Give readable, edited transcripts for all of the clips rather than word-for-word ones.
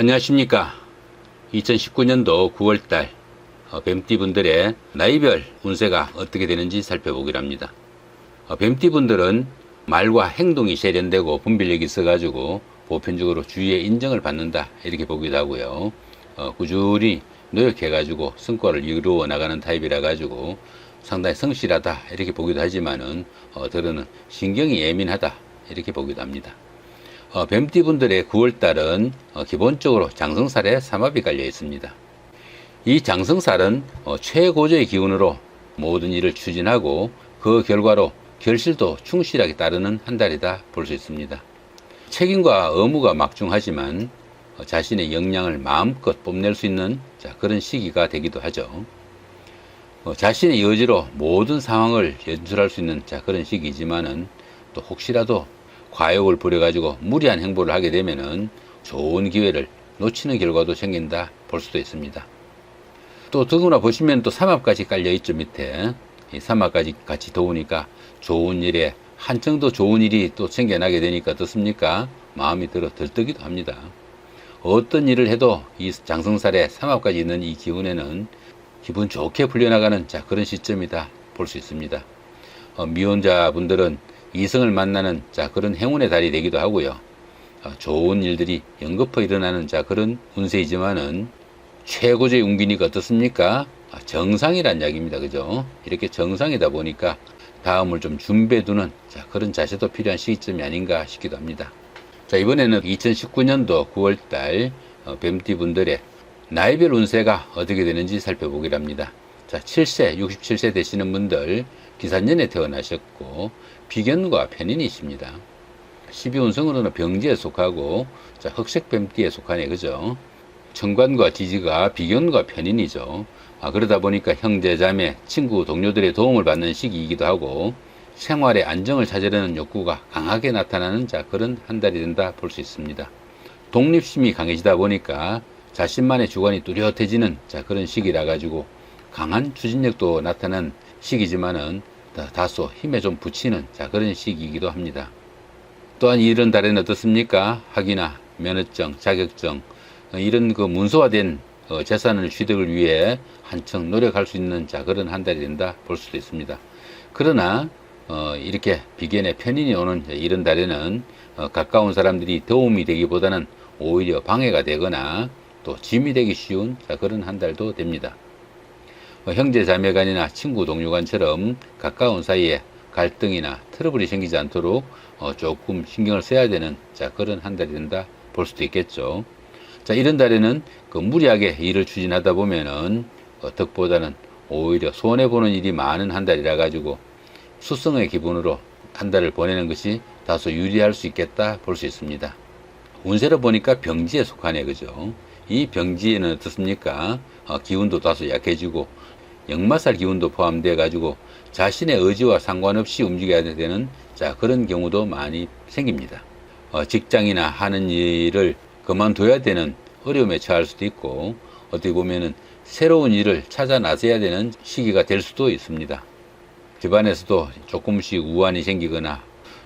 안녕하십니까. 2019년도 9월달 뱀띠분들의 나이별 운세가 어떻게 되는지 살펴보기로 합니다. 뱀띠분들은 말과 행동이 세련되고 분별력이 있어가지고 보편적으로 주위의 인정을 받는다 이렇게 보기도 하고요. 꾸준히 노력해가지고 성과를 이루어 나가는 타입이라 가지고 상당히 성실하다 이렇게 보기도 하지만은 들어는 신경이 예민하다 이렇게 보기도 합니다. 뱀띠분들의 9월달은 기본적으로 장성살에 삼합이 깔려 있습니다. 이 장성살은 최고조의 기운으로 모든 일을 추진하고 그 결과로 결실도 충실하게 따르는 한 달이다 볼 수 있습니다. 책임과 의무가 막중하지만 자신의 역량을 마음껏 뽐낼 수 있는 그런 시기가 되기도 하죠. 자신의 여지로 모든 상황을 연출할 수 있는 그런 시기이지만은 또 혹시라도 과욕을 부려가지고 무리한 행보를 하게 되면은 좋은 기회를 놓치는 결과도 생긴다 볼 수도 있습니다. 또 더구나 보시면 또 삼합까지 깔려 있죠. 밑에 이 삼합까지 같이 도우니까 좋은 일에 한층 더 좋은 일이 또 생겨나게 되니까 어떻습니까? 마음이 들뜨기도 합니다. 어떤 일을 해도 이 장성살에 삼합까지 있는 이 기운에는 기분 좋게 풀려나가는 그런 시점이다 볼 수 있습니다. 미혼자분들은 이성을 만나는 그런 행운의 달이 되기도 하고요. 좋은 일들이 연거푸 일어나는 그런 운세이지만은 최고조의 운기니까 어떻습니까? 정상이란 이야기입니다. 그죠? 이렇게 정상이다 보니까 다음을 좀 준비해두는 그런 자세도 필요한 시기점이 아닌가 싶기도 합니다. 이번에는 2019년도 9월달 뱀띠분들의 나이별 운세가 어떻게 되는지 살펴보기로 합니다. 7세, 67세 되시는 분들 기산년에 태어나셨고 비견과 편인이십니다. 12운성으로는 병지에 속하고 흑색뱀띠에 속하네. 그죠? 천관과 지지가 비견과 편인이죠. 그러다 보니까 형제, 자매, 친구, 동료들의 도움을 받는 시기이기도 하고 생활의 안정을 찾으려는 욕구가 강하게 나타나는 그런 한 달이 된다 볼 수 있습니다. 독립심이 강해지다 보니까 자신만의 주관이 뚜렷해지는 그런 시기라 가지고 강한 추진력도 나타난 시기지만은 다소 힘에 좀 붙이는 그런 시기이기도 합니다. 또한 이런 달에는 어떻습니까? 학위나 면허증, 자격증 이런 문서화된 재산을 취득을 위해 한층 노력할 수 있는 그런 한 달이 된다 볼 수도 있습니다. 그러나 이렇게 비견의 편인이 오는 이런 달에는 가까운 사람들이 도움이 되기보다는 오히려 방해가 되거나 또 짐이 되기 쉬운 그런 한 달도 됩니다. 형제 자매간이나 친구 동료 간처럼 가까운 사이에 갈등이나 트러블이 생기지 않도록 조금 신경을 써야 되는 그런 한 달이 된다 볼 수도 있겠죠. 이런 달에는 무리하게 일을 추진하다 보면은 덕보다는 오히려 손해보는 일이 많은 한 달이라 가지고 수성의 기분으로 한 달을 보내는 것이 다소 유리할 수 있겠다 볼 수 있습니다. 운세로 보니까 병지에 속하네. 그죠? 이 병지에는 어떻습니까? 기운도 다소 약해지고 역마살 기운도 포함되어 가지고 자신의 의지와 상관없이 움직여야 되는 그런 경우도 많이 생깁니다. 직장이나 하는 일을 그만둬야 되는 어려움에 처할 수도 있고 어떻게 보면은 새로운 일을 찾아 나서야 되는 시기가 될 수도 있습니다. 집안에서도 조금씩 우환이 생기거나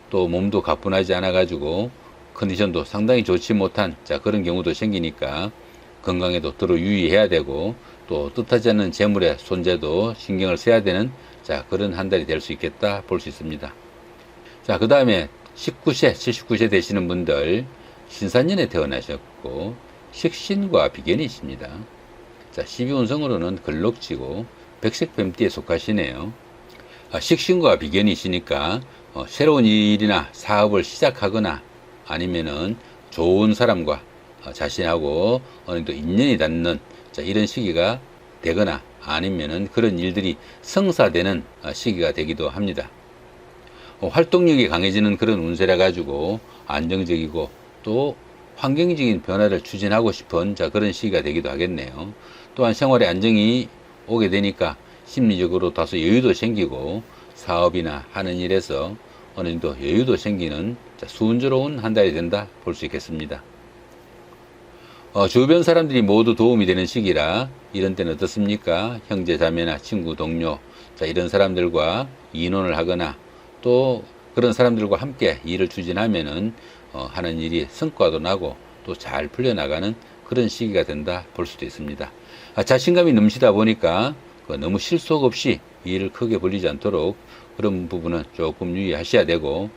또 몸도 가뿐하지 않아 가지고 컨디션도 상당히 좋지 못한 그런 경우도 생기니까 건강에도 더러 유의해야 되고 또 뜻하지 않는 재물의 손재도 신경을 써야 되는 그런 한 달이 될 수 있겠다 볼 수 있습니다. 그 다음에 19세, 79세 되시는 분들 신산년에 태어나셨고 식신과 비견이십니다. 12운성으로는 걸럭지고 백색뱀띠에 속하시네요. 식신과 비견이시니까 새로운 일이나 사업을 시작하거나 아니면은 좋은 사람과 자신하고 어느 정도 인연이 닿는 이런 시기가 되거나 아니면은 그런 일들이 성사되는 시기가 되기도 합니다. 활동력이 강해지는 그런 운세라 가지고 안정적이고 또 환경적인 변화를 추진하고 싶은 그런 시기가 되기도 하겠네요. 또한 생활의 안정이 오게 되니까 심리적으로 다소 여유도 생기고 사업이나 하는 일에서 어느 정도 여유도 생기는 순조로운 한 달이 된다 볼 수 있겠습니다. 주변 사람들이 모두 도움이 되는 시기라 이런 때는 어떻습니까? 형제 자매나 친구 동료 이런 사람들과 의논을 하거나 또 그런 사람들과 함께 일을 추진하면은 하는 일이 성과도 나고 또 잘 풀려나가는 그런 시기가 된다 볼 수도 있습니다. 자신감이 넘치다 보니까 너무 실속 없이 일을 크게 벌리지 않도록 그런 부분은 조금 유의하셔야 되고,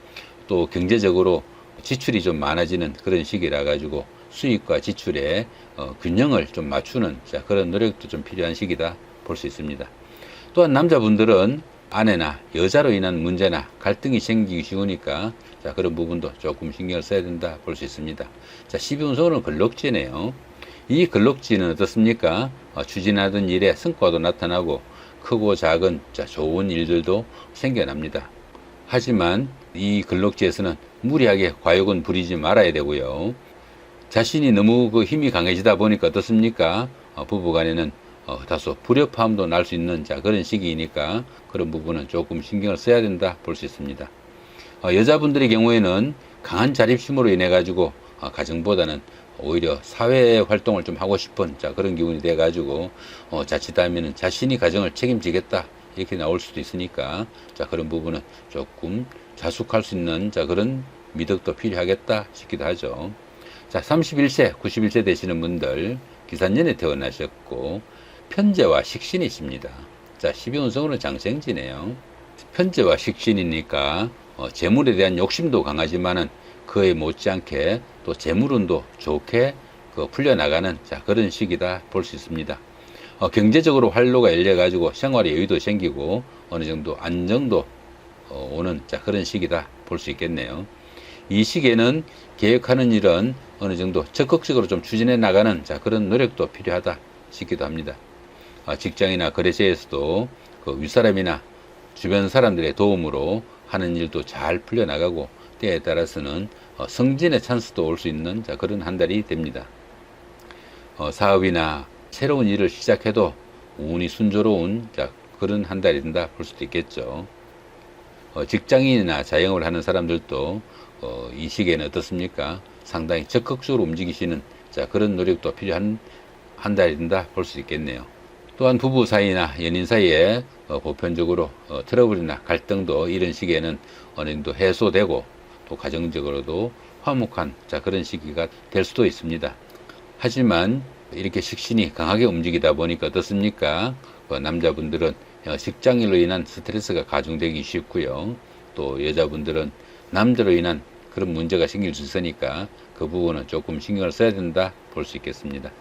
또 경제적으로 지출이 좀 많아지는 그런 시기라 가지고 수입과 지출의 균형을 좀 맞추는 그런 노력도 좀 필요한 시기다 볼 수 있습니다. 또한 남자분들은 아내나 여자로 인한 문제나 갈등이 생기기 쉬우니까 그런 부분도 조금 신경을 써야 된다 볼 수 있습니다. 12운석으로는 근록지네요. 이 근록지는 어떻습니까? 추진하던 일에 성과도 나타나고 크고 작은 좋은 일들도 생겨납니다. 하지만 이 근록지에서는 무리하게 과욕은 부리지 말아야 되고요. 자신이 너무 힘이 강해지다 보니까 어떻습니까? 부부간에는 다소 불협화음도 날 수 있는 그런 시기이니까 그런 부분은 조금 신경을 써야 된다 볼 수 있습니다. 여자분들의 경우에는 강한 자립심으로 인해 가지고 가정보다는 오히려 사회 활동을 좀 하고 싶은 그런 기운이 돼 가지고 자칫하면은 자신이 가정을 책임지겠다 이렇게 나올 수도 있으니까 그런 부분은 조금 자숙할 수 있는 그런 미덕도 필요하겠다 싶기도 하죠. 31세, 91세 되시는 분들 기산년에 태어나셨고 편재와 식신이십니다. 12운성으로는 장생지네요. 편재와 식신이니까 재물에 대한 욕심도 강하지만은 그에 못지않게 또 재물운도 좋게 풀려나가는 그런 시기다 볼 수 있습니다. 경제적으로 활로가 열려가지고 생활의 여유도 생기고 어느 정도 안정도 오는 그런 시기다 볼 수 있겠네요. 이 시기에는 계획하는 일은 어느 정도 적극적으로 좀 추진해 나가는 그런 노력도 필요하다 싶기도 합니다. 직장이나 거래처에서도 윗사람이나 주변 사람들의 도움으로 하는 일도 잘 풀려나가고 때에 따라서는 승진의 찬스도 올 수 있는 그런 한 달이 됩니다. 사업이나 새로운 일을 시작해도 운이 순조로운 그런 한 달이 된다 볼 수도 있겠죠. 직장인이나 자영업을 하는 사람들도 이 시기에는 어떻습니까? 상당히 적극적으로 움직이시는 그런 노력도 필요한 한 달이 된다 볼 수 있겠네요. 또한 부부 사이나 연인 사이에 보편적으로 트러블이나 갈등도 이런 시기에는 어느 정도 해소되고 또 가정적으로도 화목한 그런 시기가 될 수도 있습니다. 하지만 이렇게 식신이 강하게 움직이다 보니까 어떻습니까? 남자분들은 직장일로 인한 스트레스가 가중되기 쉽고요. 또 여자분들은 남자로 인한 그런 문제가 생길 수 있으니까 그 부분은 조금 신경을 써야 된다 볼 수 있겠습니다.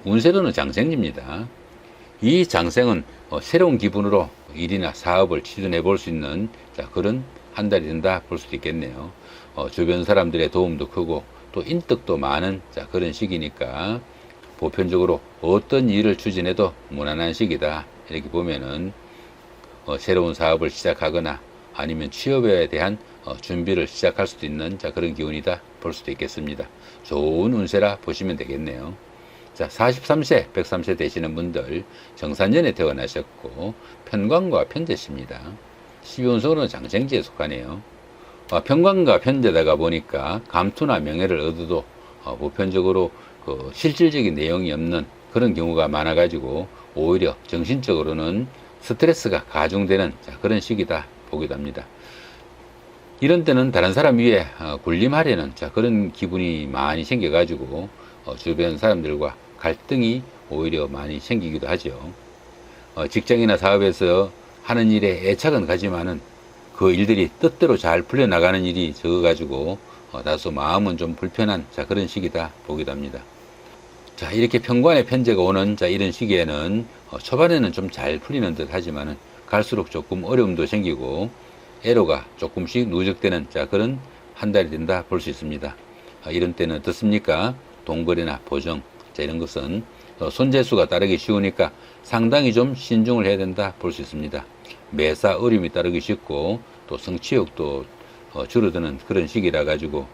운세로는 장생입니다. 이 장생은 새로운 기분으로 일이나 사업을 추진해 볼 수 있는 그런 한 달이 된다 볼 수도 있겠네요. 주변 사람들의 도움도 크고 또 인덕도 많은 그런 시기니까 보편적으로 어떤 일을 추진해도 무난한 시기다 이렇게 보면은 새로운 사업을 시작하거나 아니면 취업에 대한 준비를 시작할 수도 있는 그런 기운이다 볼 수도 있겠습니다. 좋은 운세라 보시면 되겠네요. 43세, 103세 되시는 분들 정산년에 태어나셨고 편관과 편재십니다. 12운석으로는 장생지에 속하네요. 편관과 편재다가 보니까 감투나 명예를 얻어도 보편적으로 실질적인 내용이 없는 그런 경우가 많아가지고 오히려 정신적으로는 스트레스가 가중되는 그런 시기다 보기도 합니다. 이런 때는 다른 사람 위에 군림하려는 그런 기분이 많이 생겨가지고 주변 사람들과 갈등이 오히려 많이 생기기도 하죠. 직장이나 사업에서 하는 일에 애착은 가지만은 그 일들이 뜻대로 잘 풀려나가는 일이 적어가지고 다소 마음은 좀 불편한 그런 시기다 보기도 합니다. 이렇게 편관의 편재가 오는 이런 시기에는 초반에는 좀 잘 풀리는 듯 하지만은 갈수록 조금 어려움도 생기고 애로가 조금씩 누적되는 그런 한 달이 된다 볼 수 있습니다. 이런 때는 어떻습니까? 동거래나 보정 이런 것은 손재수가 따르기 쉬우니까 상당히 좀 신중을 해야 된다 볼 수 있습니다. 매사 어려움이 따르기 쉽고 또 성취욕도 줄어드는 그런 시기라 가지고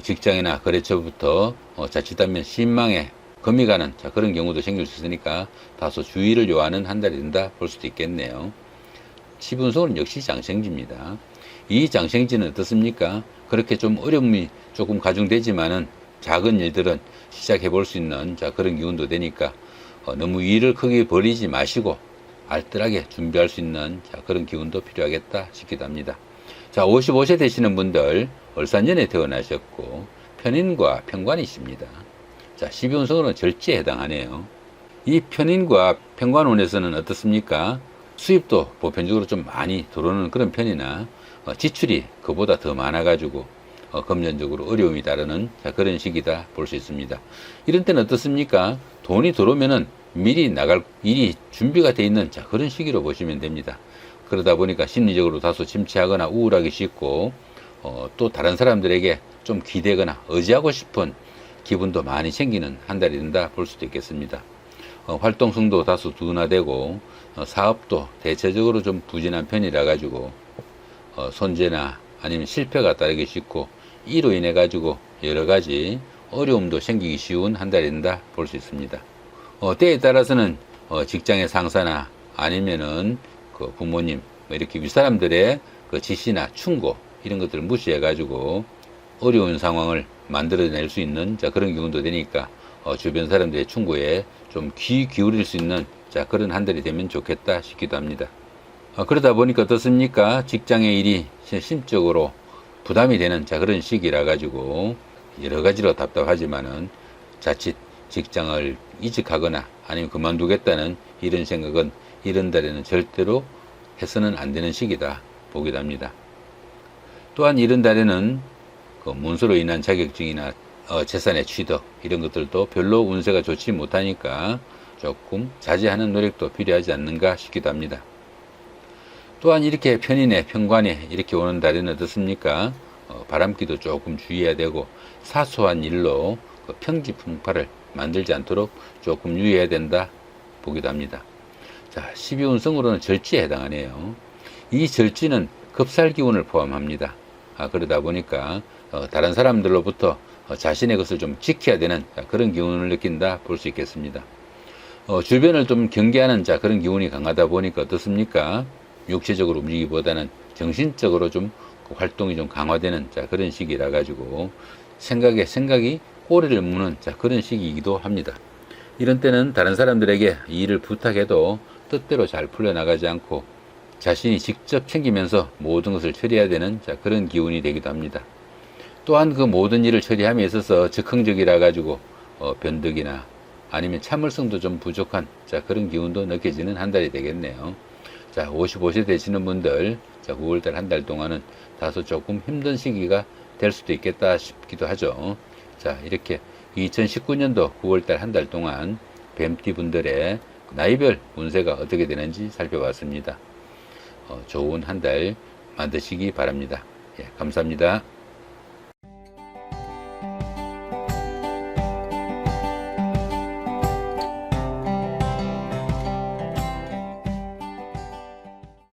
직장이나 거래처부터 자칫하면 신망에 금이 가는 그런 경우도 생길 수 있으니까 다소 주의를 요하는 한 달이 된다 볼 수도 있겠네요. 10운석은 역시 장생지입니다. 이 장생지는 어떻습니까? 그렇게 좀 어려움이 조금 가중되지만은 작은 일들은 시작해 볼 수 있는 그런 기운도 되니까 너무 일을 크게 벌이지 마시고 알뜰하게 준비할 수 있는 그런 기운도 필요하겠다 싶기도 합니다. 55세 되시는 분들 을산년에 태어나셨고 편인과 편관이십니다. 자, 12운성으로는 절제에 해당하네요. 이 편인과 편관운에서는 어떻습니까? 수입도 보편적으로 좀 많이 들어오는 그런 편이나 지출이 그보다 더 많아가지고 금전적으로 어려움이 따르는 그런 시기다 볼 수 있습니다. 이런 때는 어떻습니까? 돈이 들어오면은 미리 나갈 일이 준비가 돼 있는 그런 시기로 보시면 됩니다. 그러다 보니까 심리적으로 다소 침체하거나 우울하기 쉽고 또 다른 사람들에게 좀 기대거나 의지하고 싶은 기분도 많이 생기는 한 달이 된다 볼 수도 있겠습니다. 활동성도 다소 둔화되고 사업도 대체적으로 좀 부진한 편이라 가지고 손재나 아니면 실패가 따르기 쉽고 이로 인해 가지고 여러 가지 어려움도 생기기 쉬운 한 달이 된다 볼 수 있습니다. 때에 따라서는 직장의 상사나 아니면은 그 부모님 이렇게 윗사람들의 그 지시나 충고 이런 것들을 무시해 가지고 어려운 상황을 만들어낼 수 있는 그런 경우도 되니까 주변 사람들의 충고에 좀 귀 기울일 수 있는 그런 한 달이 되면 좋겠다 싶기도 합니다. 그러다 보니까 어떻습니까? 직장의 일이 심적으로 부담이 되는 그런 시기라 가지고 여러 가지로 답답하지만은 자칫 직장을 이직하거나 아니면 그만두겠다는 이런 생각은 이런 달에는 절대로 해서는 안 되는 시기다 보기도 합니다. 또한 이런 달에는 그 문서로 인한 자격증이나 재산의 취득 이런 것들도 별로 운세가 좋지 못하니까 조금 자제하는 노력도 필요하지 않는가 싶기도 합니다. 또한 이렇게 편인에 편관에 이렇게 오는 달에는 어떻습니까? 바람기도 조금 주의해야 되고 사소한 일로 그 평지풍파를 만들지 않도록 조금 유의해야 된다 보기도 합니다. 자, 12운성으로는 절지에 해당하네요. 이 절지는 급살기운을 포함합니다. 그러다 보니까 다른 사람들로부터 자신의 것을 좀 지켜야 되는 그런 기운을 느낀다 볼 수 있겠습니다. 주변을 좀 경계하는 그런 기운이 강하다 보니까 어떻습니까? 육체적으로 움직이기보다는 정신적으로 좀 활동이 좀 강화되는 그런 시기라 가지고 생각이 꼬리를 무는 그런 시기이기도 합니다. 이런 때는 다른 사람들에게 일을 부탁해도 뜻대로 잘 풀려나가지 않고 자신이 직접 챙기면서 모든 것을 처리해야 되는 그런 기운이 되기도 합니다. 또한 그 모든 일을 처리함에 있어서 즉흥적이라 가지고 변덕이나 아니면 참을성도 좀 부족한 그런 기운도 느껴지는 한 달이 되겠네요. 자, 55세 되시는 분들 9월달 한 달 동안은 다소 조금 힘든 시기가 될 수도 있겠다 싶기도 하죠. 자, 이렇게 2019년도 9월달 한 달 동안 뱀띠 분들의 나이별 운세가 어떻게 되는지 살펴봤습니다. 좋은 한 달 만드시기 바랍니다. 예, 감사합니다.